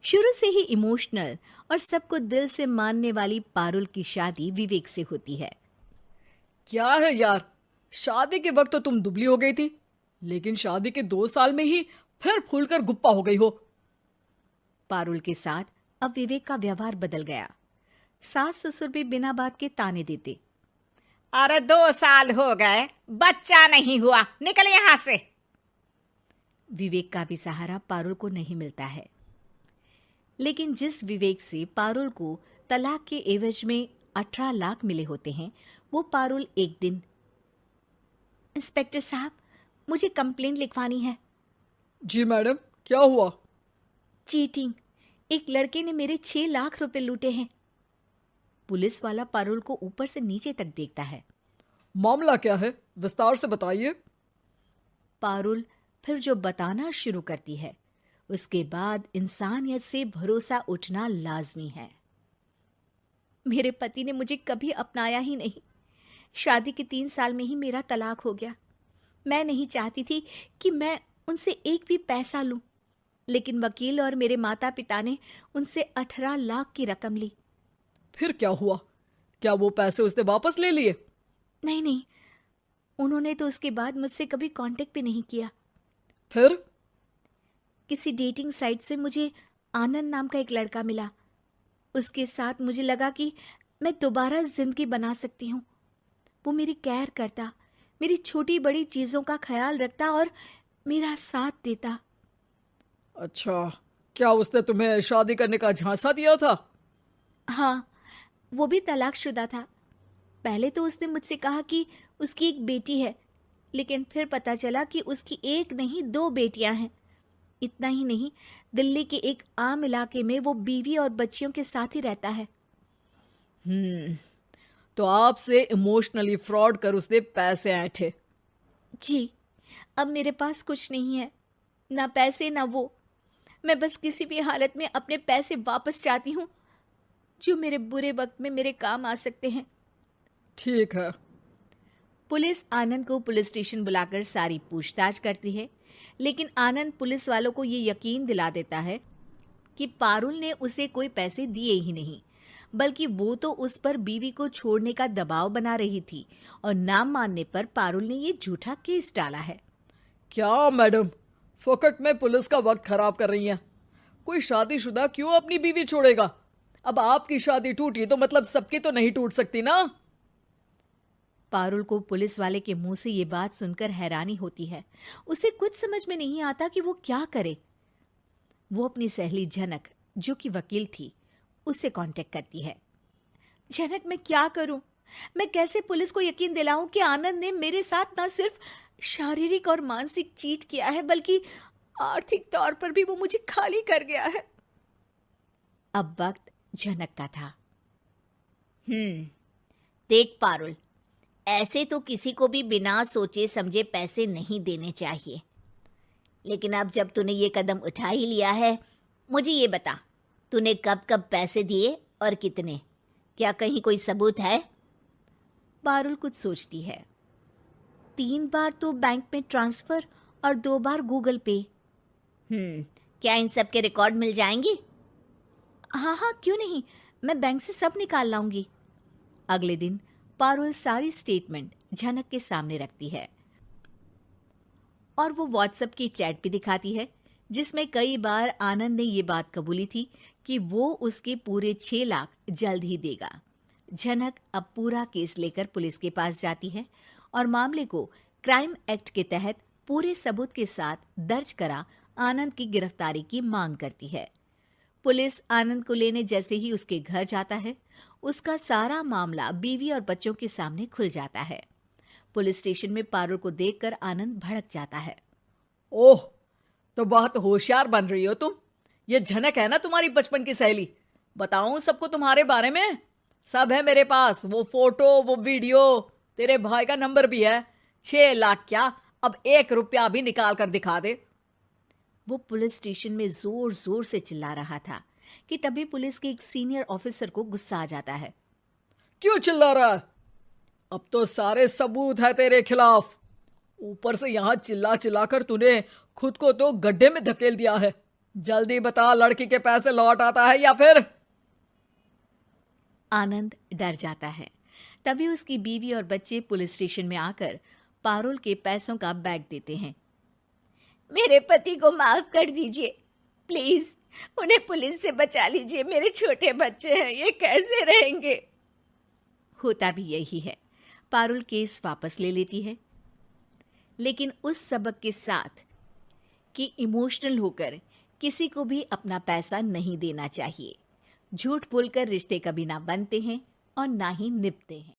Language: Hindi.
शुरू से ही इमोशनल और सबको दिल से मानने वाली पारुल की शादी विवेक से होती है। क्या है यार, शादी के वक्त तो तुम दुबली हो गई थी, लेकिन शादी के 2 साल में ही फिर फूलकर गुप्पा हो गई हो। पारुल के साथ अब विवेक का व्यवहार बदल गया। सास ससुर भी बिना बात के ताने देते। अरे 2 साल हो गए, बच्चा नहीं हुआ, निकल यहां से। विवेक का भी सहारा पारुल को नहीं मिलता है। लेकिन जिस विवेक से पारुल को तलाक के एवज में 18 लाख मिले होते हैं, वो पारुल एक दिन, इंस्पेक्टर साहब, मुझे कंप्लेंट लिखवानी है। जी मैडम, क्या हुआ? चीटिंग, एक लड़के ने मेरे 6 लाख रुपए लूटे हैं। पुलिस वाला पारुल को ऊपर से नीचे तक देखता है। मामला क्या है, विस्तार से बताइए। पारुल फिर जो बताना शुरू करती है, उसके बाद इंसानियत से भरोसा उठना लाजमी है। मेरे पति ने मुझे कभी अपनाया ही नहीं। शादी के 3 साल में ही मेरा तलाक हो गया। मैं नहीं चाहती थी कि मैं उनसे एक भी पैसा लूं, लेकिन वकील और मेरे माता पिता ने उनसे 18 लाख की रकम ली। फिर क्या हुआ? क्या वो पैसे उसने वापस ले लिए? नहीं, उन्होंने तो उसके बाद मुझसे कभी कांटेक्ट भी नहीं किया। फिर? किसी डेटिंग साइट से मुझे आनंद नाम का एक लड़का मिला। उसके साथ मुझे लगा कि मैं दोबारा जिंदगी बना सकती हूँ। वो मेरी केयर करता, मेरी छोटी बड़ी चीजों का ख्याल रखता और मेरा साथ देता। अच्छा, क्या उसने तुम्हें शादी करने का झांसा दिया था? हाँ, वो भी तलाकशुदा था। पहले तो उसने मुझसे कहा कि उसकी एक बेटी है, लेकिन फिर पता चला कि उसकी एक नहीं 2 बेटियां हैं। इतना ही नहीं, दिल्ली के एक आम इलाके में वो बीवी और बच्चियों के साथ ही रहता है। तो आपसे इमोशनली फ्रॉड कर उसने पैसे ऐंठे। जी, अब मेरे पास कुछ नहीं है, ना पैसे ना वो। मैं बस किसी भी हालत में अपने पैसे वापस चाहती हूँ, जो मेरे बुरे वक्त में मेरे काम आ सकते हैं। ठीक है। पुलिस आनंद को पुलिस स्टेशन बुलाकर सारी पूछताछ करती है, लेकिन आनंद पुलिस वालों को ये यकीन दिला देता है कि पारुल ने उसे कोई पैसे दिए ही नहीं, बल्कि वो तो उस पर बीवी को छोड़ने का दबाव बना रही थी और ना मानने पर पारुल ने ये झूठा केस डाला है। क्या मैडम, फोकट में पुलिस का वक्त खराब कर रही हैं? कोई शादीशुदा क्यों अपनी बीवी छोड़ेगा? अब आपकी शादी टूटी तो मतलब सबकी तो नहीं टूट सकती ना। पारुल को पुलिस वाले के मुंह से ये बात सुनकर हैरानी होती है। उसे कुछ समझ में नहीं आता कि वो क्या करे। वो अपनी सहेली झनक, जो कि वकील थी, उससे कांटेक्ट करती है। झनक, मैं क्या करूं? मैं कैसे पुलिस को यकीन दिलाऊं कि आनंद ने मेरे साथ न सिर्फ शारीरिक और मानसिक चीट किया है, बल्कि आर्थिक तौर पर भी वो मुझे खाली कर गया है। अब वक्त झनक का था। देख पारुल, ऐसे तो किसी को भी बिना सोचे समझे पैसे नहीं देने चाहिए, लेकिन अब जब तूने ये कदम उठा ही लिया है, मुझे ये बता, तूने कब कब पैसे दिए और कितने? क्या कहीं कोई सबूत है? पारुल कुछ सोचती है। 3 बार तो बैंक में ट्रांसफर और 2 बार गूगल पे। क्या इन सब के रिकॉर्ड मिल जाएंगे? हाँ, क्यों नहीं, मैं बैंक से सब निकाल लाऊंगी। अगले दिन पारुल सारी स्टेटमेंट झनक के सामने रखती है और वो व्हाट्सएप की चैट भी दिखाती है, जिसमें कई बार आनंद ने ये बात कबूली थी कि वो उसके पूरे 6 लाख जल्द ही देगा। झनक अब पूरा केस लेकर पुलिस के पास जाती है और मामले को क्राइम एक्ट के तहत पूरे सबूत के साथ दर्ज करा आनंद की गिरफ्तारी की मांग करती है। पुलिस आनंद को लेने जैसे ही उसके घर जाता है, उसका सारा मामला बीवी और बच्चों के सामने खुल जाता है। पुलिस स्टेशन में पारुल को देखकर आनंद भड़क जाता है। ओह, तो बहुत होशियार बन रही हो तुम। ये झनक है ना तुम्हारी बचपन की सहेली? बताऊं सबको तुम्हारे बारे में? सब है मेरे पास, वो फोटो, वो वीडियो, तेरे भाई का नंबर भी है। 6 लाख क्या, अब 1 रुपया भी निकाल कर दिखा दे। वो पुलिस स्टेशन में जोर जोर से चिल्ला रहा था कि तभी पुलिस के एक सीनियर ऑफिसर को गुस्सा आ जाता है। क्यों चिल्ला रहा है? अब तो सारे सबूत है तेरे खिलाफ। ऊपर से यहां चिल्ला चिल्ला कर तूने खुद को तो गड्ढे में धकेल दिया है। जल्दी बता, लड़की के पैसे लौट आता है या फिर? आनंद डर जाता है। तभी उसकी बीवी और बच्चे पुलिस स्टेशन में आकर पारुल के पैसों का बैग देते हैं। मेरे पति को माफ कर दीजिए, प्लीज उन्हें पुलिस से बचा लीजिए। मेरे छोटे बच्चे हैं, ये कैसे रहेंगे? होता भी यही है। पारुल केस वापस ले लेती है, लेकिन उस सबक के साथ कि इमोशनल होकर किसी को भी अपना पैसा नहीं देना चाहिए। झूठ बोलकर रिश्ते कभी ना बनते हैं और ना ही निभते हैं।